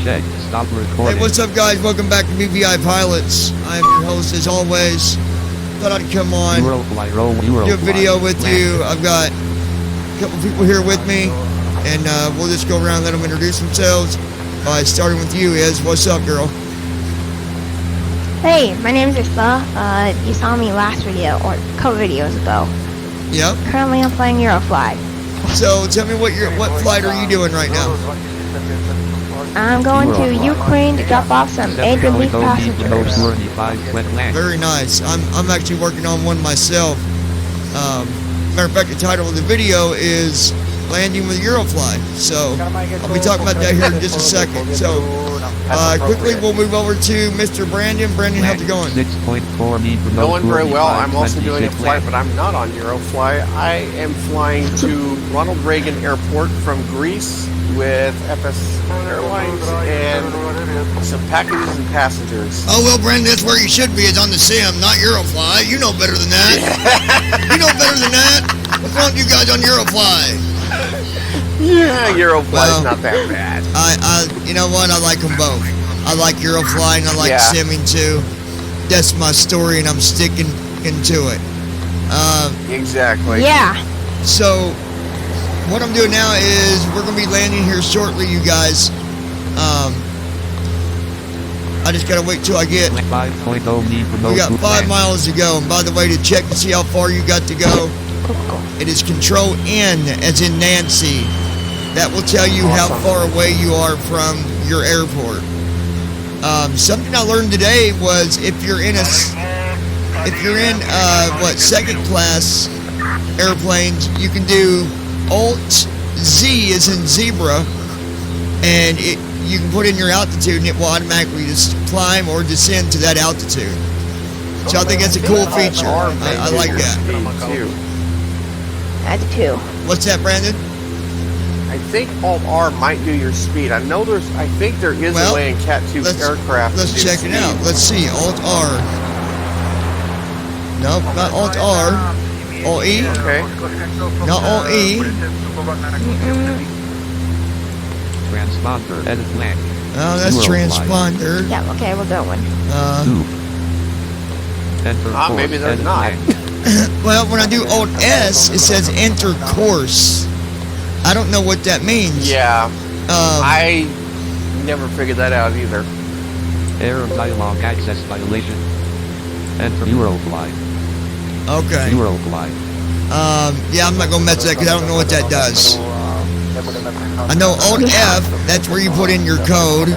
check. Stop recording. Hey, what's up, guys? Welcome back to BVI Pilots. I'm your host, as always. Thought I'd come on, do a video with you. I've got a couple people here with me, and we'll just go around and let them introduce themselves by starting with you, Iz. What's up, girl? Hey, my name is Isla. You saw me last video, or a couple videos ago. Yep. Currently, I'm playing euroFly. So, tell me what flight are you doing right now? I'm going to Ukraine to drop off some aid relief passengers. Very nice. I'm actually working on one myself. Matter of fact, the title of the video is Landing with eurofly. So I'll be talking about that here in just a second. So quickly we'll move over to Mr. Brandon. Brandon, how's it going? 6.4 meters. Going very well. I'm also doing a flight, but I'm not on eurofly. I am flying to Ronald Reagan Airport from Greece with FS Airlines and some packages and passengers. Oh, well, Brandon, that's where you should be, is on the sim, not eurofly. You know better than that. You know better than that. What's wrong with you guys on eurofly? Yeah, eurofly's not that bad. You know what? I like them both. I like eurofly and I like simming too. That's my story, and I'm sticking into it. Exactly. Yeah. So what I'm doing now is we're going to be landing here shortly, you guys. I just got to wait till I get... 5.0 meters. We got 5 miles to go. And by the way, to check to see how far you got to go, it is Control N, as in Nancy. That will tell you how far away you are from your airport. Something I learned today was if you're in second class airplanes, you can do Alt Z as in zebra, and you can put in your altitude and it will automatically just climb or descend to that altitude. So I think that's a cool feature. I like that. That's 2. What's that, Brandon? I think Alt R might do your speed. I think there is a way in Cat 2 aircraft. Let's check it out. Let's see. Alt R. Nope, not Alt R. Alt E? Okay. Not Alt E. Transponder edit blank. Oh, that's transponder. Yeah, okay, we're going. Enter maybe there's not. Well, when I do Alt S, it says enter course. I don't know what that means. Yeah. I never figured that out either. Error dialog access violation. Enter eurofly. Okay. eurofly. Yeah, I'm not gonna mess with that because I don't know what that does. I know Alt F, that's where you put in your code.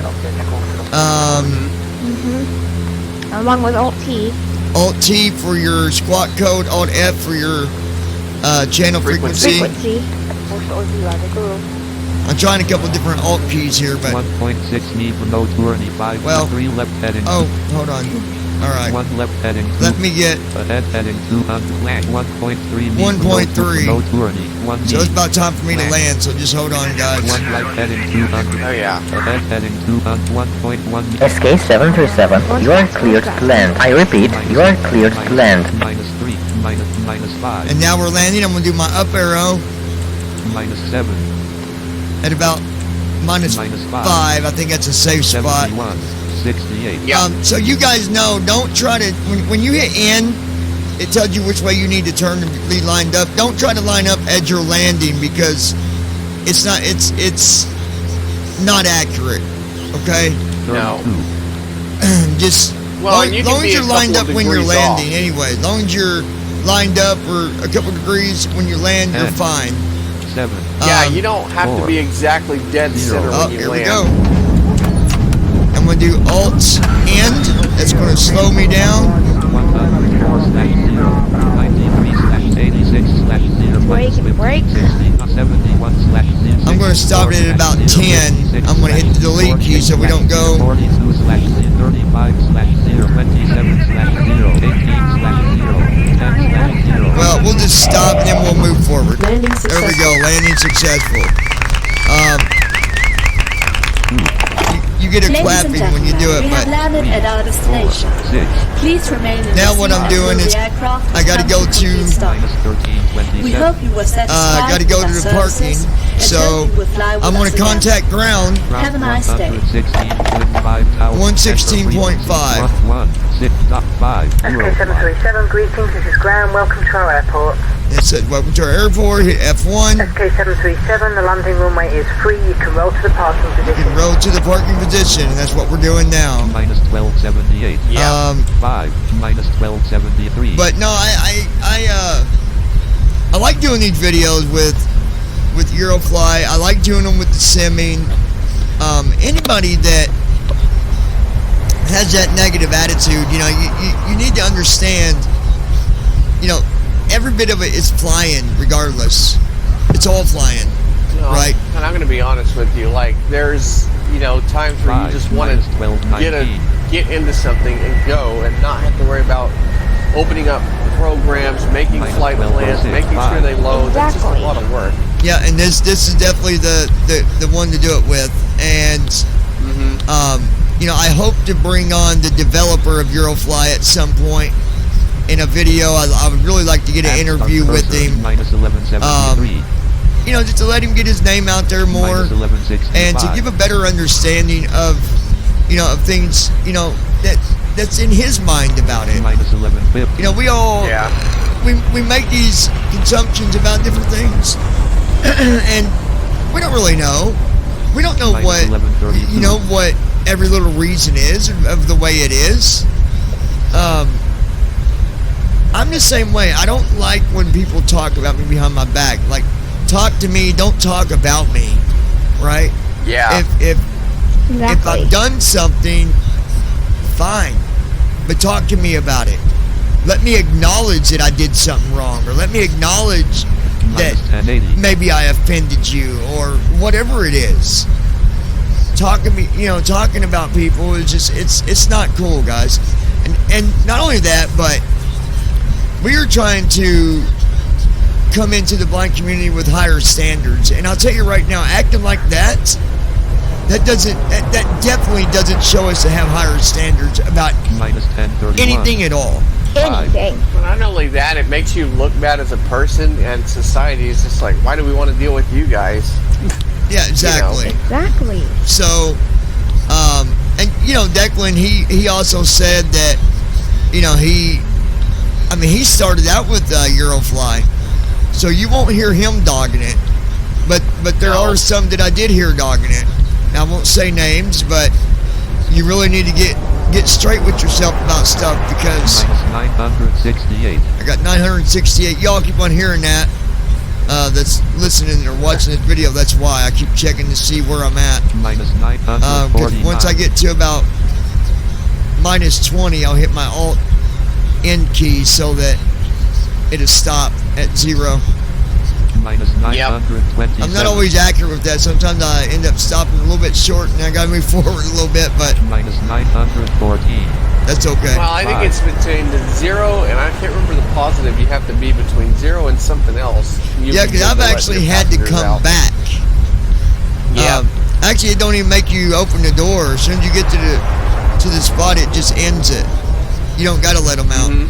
Along with Alt T. Alt T for your squawk code, Alt F for your channel frequency. I'm trying a couple different Alt keys here, but 1.6 meters mode 25. Well, 3 left heading. Oh, hold on. All right. 1 left heading. Let me get ahead heading 200 flag 1.3 1.3. mode 20. So it's about time for me to land. So just hold on, guys. 1 right heading 200. Oh yeah. Ahead heading 200. 1.1. SK737, you are cleared to land. I repeat, you are cleared to land. -3, -5. And now we're landing. I'm gonna do my up arrow -7. at about minus 5. I think that's a safe spot. 71. 68. So you guys know, don't try to, when you hit N, it tells you which way you need to turn to be lined up. Don't try to line up as you're landing because it's not accurate. Okay? No. Just Well, as long as you're lined up when you're landing anyway. As long as you're lined up or a couple degrees when you land, you're fine. 7. Yeah, you don't have to be exactly dead center when you here land. we go. I'm going to do Alt End. That's going to slow me down. 104/0, Break. 71/0. I'm going to stop it at about 10. I'm going to hit the delete key so we don't go. 42/35/0, 27/0, 18/0, 10/0. Well, we'll just stop and then we'll move forward. There we go. Landing successful. You get a Ladies and clapping when you do gentlemen, it, we have but landed at our destination. 6, Please remain in now the what seat I'm doing until is the aircraft I gotta comes go to to- complete stop. minus We 1327. hope you were satisfied gotta go with to our the parking, services and so hope you will fly with I'm gonna us again. contact ground. Have a nice day. 116.5 tower. 116.5. 116.5. SK737, greetings, this is Graham, welcome to our airport. It said, welcome to our airport, hit F1. SK737, the landing runway is free, you can roll to the parking You position. can roll to the parking position, and that's what we're doing now. Minus 1278. Yeah. 5. Minus 1273. But no, I like doing these videos with eurofly. I like doing them with the simming. Anybody that has that negative attitude, you know, you need to understand, you know, every bit of it is flying regardless. It's all flying, No, right? And I'm going to be honest with you. Like, there's, you know, times where you 5 just want minus to 1219. get into something and go and not have to worry about opening up programs, making Minus flight 12, plans, 06, making sure 5. they load. That's just a Exactly. lot of work. Yeah, and this is definitely the one to do it with. And you know, I hope to bring on the developer of eurofly at some point in a video. I would really like to get an interview with him. Minus 1173. You know, just to let him get his name out there more, Minus 1165. and to give a better understanding of, you know, of things, you know, that's in his mind about it. Minus 1150. You know, we all Yeah. we make these consumptions about different things, and we don't really know. We don't know Minus what 1132. you know what every little reason is of the way it is. I'm the same way. I don't like when people talk about me behind my back. Like, talk to me, don't talk about me, right? Yeah. If Exactly. I've done something, fine, but talk to me about it. Let me acknowledge that I did something wrong, or let me acknowledge that Minus 1080. maybe I offended you, or whatever it is. Talking about people is just it's not cool, guys. And not only that, but we are trying to come into the blind community with higher standards. And I'll tell you right now, acting like that definitely doesn't show us to have higher standards about Minus 1031. anything at all. Anything. But not only that, it makes you look bad as a person, and society is just like, why do we want to deal with you guys? Yeah, exactly. Exactly. So, and you know, Declan, he also said that, you know, he started out with eurofly, so you won't hear him dogging it, but there No. are some that I did hear dogging it. Now, I won't say names, but you really need to get straight with yourself about stuff, because Minus 968. I got 968. Y'all keep on hearing that. That's listening or watching this video. That's why I keep checking to see where I'm at. Minus 'Cause 949. once I get to about minus 20, I'll hit my Alt N key so that it'll stop at 0. Minus 927. I'm not always accurate with that. Sometimes I end up stopping a little bit short, and I gotta move forward a little bit, but Minus 914. that's okay. Well, I think 5. it's between the 0, and I can't remember the positive. You have to be between 0 and something else. Yeah, because I've actually had to come back. Yeah. Actually, it don't even make you open the door. As soon as you get to the spot, it just ends it. You don't gotta let them out. Mhm.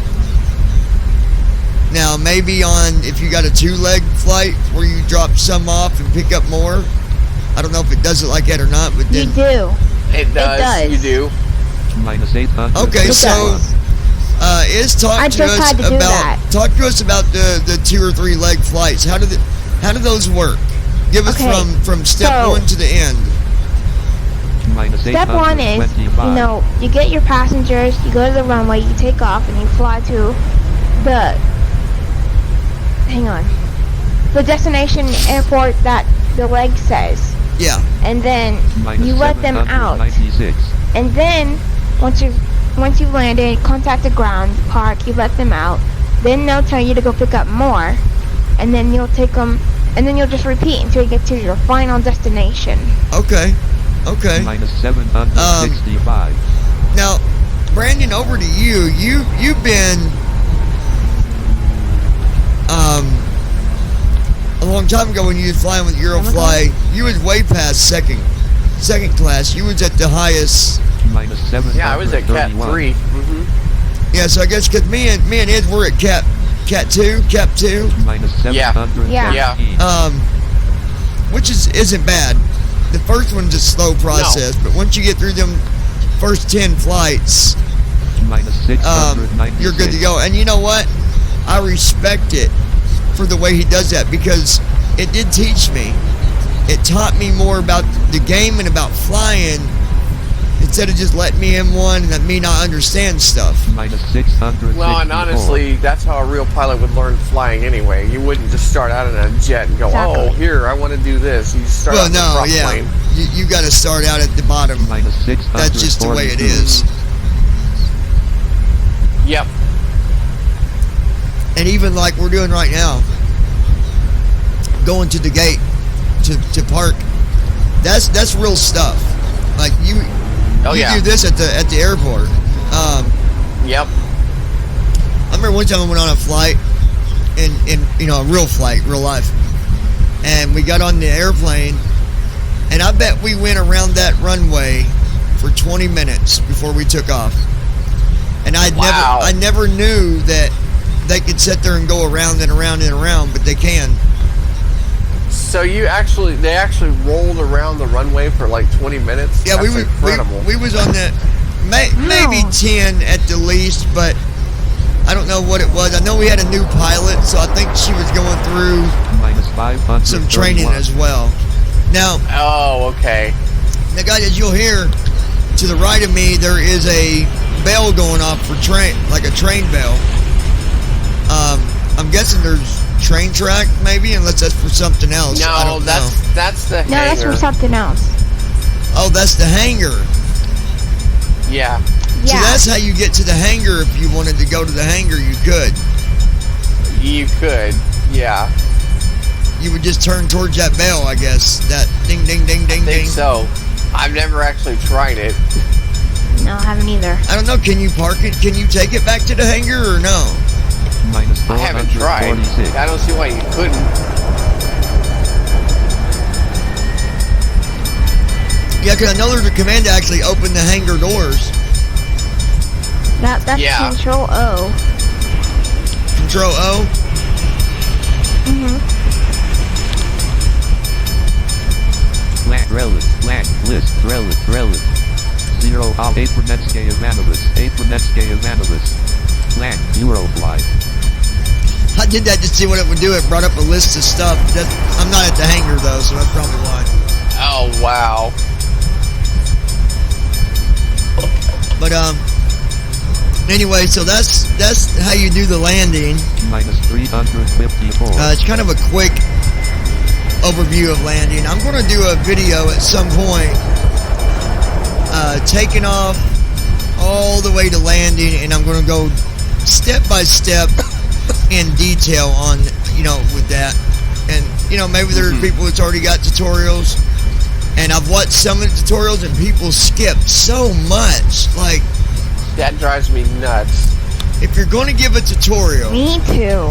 Now, maybe if you got a 2-leg flight where you drop some off and pick up more. I don't know if it does it like that or not, but You then do. It does. does. You do. Minus 800. okay. So, talk I to just us had to do that. about the 2 or 3 leg flights. How do those work? Give us Okay, from step so- 1 to the end. Minus Step 1 is, 825. you get your passengers, you go to the runway, you take off, and you fly to the destination airport that the leg says. Yeah. And then Minus you let them out. 796. And then once you've landed, contact the ground, park, you let them out. Then they'll tell you to go pick up more, and then you'll take them, and then you'll just repeat until you get to your final destination. Okay. Minus 765. Now, Brandon, over to you. You've been a long time ago when you was flying with eurofly. You was way past second second class. You was at the highest. Minus 731. Yeah, I was at Cat 3. Yeah, so I guess because me and Ed were at Cat 2, Cap 2. Minus Yeah. 714. Yeah. Which isn't bad. The first one's a slow process, but once you get through them first 10 flights, Minus 696. you're good to go. And you know what? I respect it for the way he does that, because it did teach me. It taught me more about the game and about flying, instead of just letting me in one and me not understand stuff. Minus 664. Well, and honestly, that's how a real pilot would learn flying anyway. You wouldn't just start out in a jet and go, Exactly. oh, here, I want to do this. You start out in a prop plane. You got to start out at the bottom. Minus 642. That's just the way it is. Yep. And even like we're doing right now, going to the gate to park, that's real stuff. Like you do this at the airport. Yep. I remember one time I went on a flight, in a real flight, real life, and we got on the airplane, and I bet we went around that runway for 20 minutes before we took off. And I never knew that they could sit there and go around and around and around, but they can. So they actually rolled around the runway for like 20 minutes? Yeah, That's incredible. we was on the maybe 10 at the least, but I don't know what it was. I know we had a new pilot, so I think she was going through Minus 531. some training as well. Now, Oh, okay. now guys, as you'll hear to the right of me, there is a bell going off for like a train bell. I'm guessing there's train track, maybe, unless that's for something else. I No, don't that's the No, that's hangar. for something else. know. Oh, that's the hangar. Yeah. So Yeah. that's how you get to the hangar. If you wanted to go to the hangar, you could. You could. Yeah. You would just turn towards that bell, I guess. That ding, ding, ding, ding, I think ding. so. I've never actually tried it. No, I haven't either. I don't know. Can you park it? Can you take it back to the hangar or no? Minus I haven't tried. 446. I don't see why you couldn't. Yeah, because I know there's a command to actually open the hangar doors. That's Yeah. Control O. Control O. Flat list, relic. 0 of Apronetske Ivanovus. Flat, eurofly. I did that to see what it would do. It brought up a list of stuff. I'm not at the hangar though, so that's probably why. Oh, wow. But anyway, so that's how you do the landing. Minus 354. It's kind of a quick overview of landing. I'm going to do a video at some point, taking off all the way to landing, and I'm going to go step by step in detail on, with that. And, maybe there's people that's already got tutorials, and I've watched some of the tutorials, and people skip so much. Like, That drives me nuts. if you're going to give a tutorial, Me too.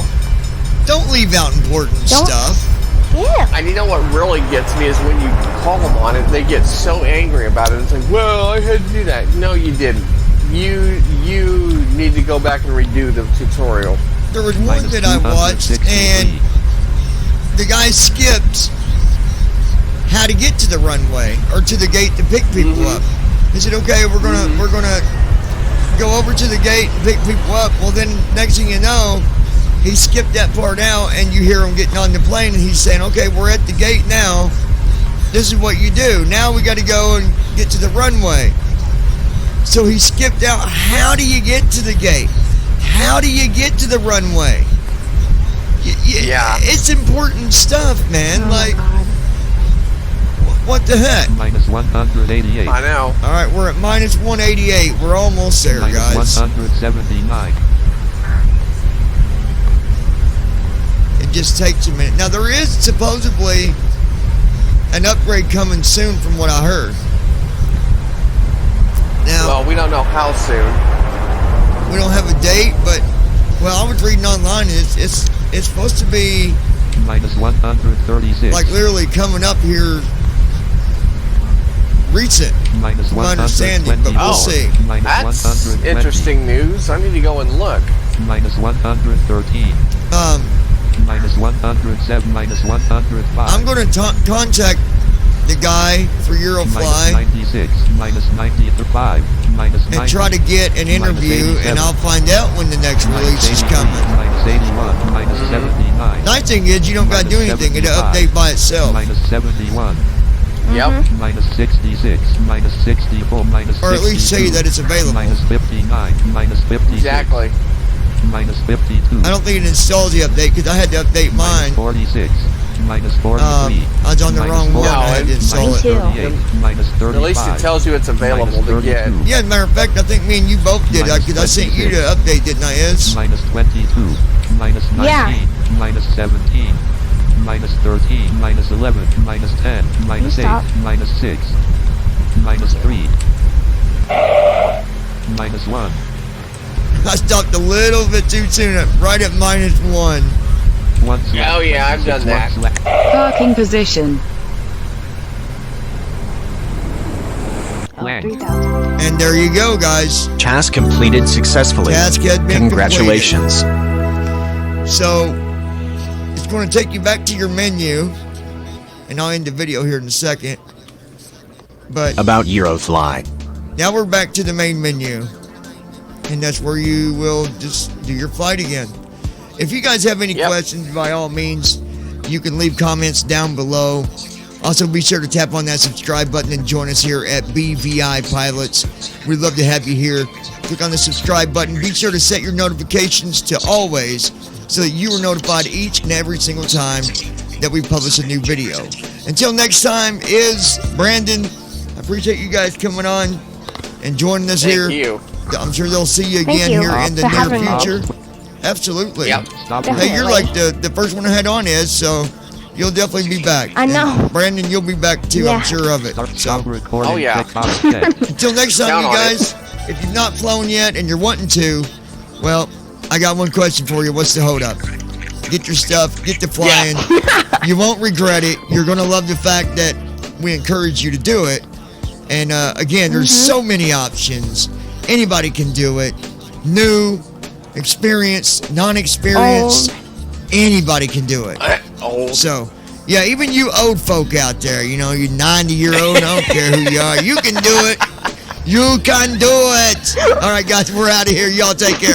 don't leave out important Don't- stuff. Yeah. And you know what really gets me is when you call them on it, they get so angry about it. It's like, well, I had to do that. No, you didn't. You need to go back and redo the tutorial. There was one Minus that I watched, 263. and the guy skipped how to get to the runway or to the gate to pick people up. He said, "Okay, we're gonna go over to the gate and pick people up." Well, then next thing you know, he skipped that part out, and you hear him getting on the plane, and he's saying, "Okay, we're at the gate now. This is what you do. Now we got to go and get to the runway." So he skipped out. How do you get to the gate? How do you get to the runway? Yeah. It's important stuff, man. Oh, like, God. what the heck? Minus 188. I know. All right, we're at minus 188. We're almost there, Minus guys. 179. It just takes a minute. Now, there is supposedly an upgrade coming soon from what I heard. Now, Well, we don't know how soon. we don't have a date, but, well, I was reading online. It's supposed to be, Minus 136. like, literally coming up here recent. Minus My understanding, but we'll see. Minus That's 120. interesting news. I need to go and look. Minus 113. Minus 107. Minus 105. I'm going to contact the guy for Minus eurofly 96. Minus 95. Minus 90. and try to get an interview, and I'll find out when the next release is coming. Minus 81. Minus 79. Nice thing is you don't got to do anything. It'll update by itself. Minus 71. Yep. Minus 66. Minus 64. Minus 62. Or at least say that it's available. Minus 59. Minus 56. Exactly. Minus 52. I don't think it installs the update because I had to update mine. Minus 46. Minus 43. I was on the wrong one. I had to install Minus it. 38. Minus 35. At least it tells you it's available to get. Yeah, as a matter of fact, I think me and you both did because I sent you to update, didn't I, Iz? Minus 22. Minus 19. Yeah. Minus 17. Minus 13. Minus 11. Minus 10. Minus 8. Stop. Minus 6. Minus 3. Minus 1. I stopped a little bit too soon, right at -1. Oh, yeah, I've done that. Parking position. Land. 3,000. And there you go, guys. Task completed successfully. Task had been Congratulations. So, it's going to take you back to your menu, and I'll end the video here in a second. But About eurofly. now we're back to the main menu, and that's where you will just do your flight again. If you guys have any questions, by all means, you can leave comments down below. Also, be sure to tap on that subscribe button and join us here at BVI Pilots. We'd love to have you here. Click on the subscribe button. Be sure to set your notifications to always so that you are notified each and every single time that we publish a new video. Until next time, is Brandon. I appreciate you guys coming on and joining us here. Thank you. I'm sure they'll see you Thank again you here in the for near having me. future. Absolutely. Yep. Stop. Hey, you're like the first one I had on, is so you'll definitely be back. I know. And Brandon, you'll be back too. I'm Yeah. sure of it. Stop So recording. Oh, yeah. until next time, Count you on guys, if you've not flown yet and you're wanting to, well, I got one question for you. What's the hold up? Get your stuff, get to flying. You won't regret it. You're gonna love the fact that we encourage you to do it. And again, there's so many options. Anybody can do it. New, experienced, non-experienced, anybody can do it. Old. So, yeah, even you old folk out there, you 90-year-old, I don't care who you are, you can do it. You can do it. All right, guys, we're out of here. Y'all take care.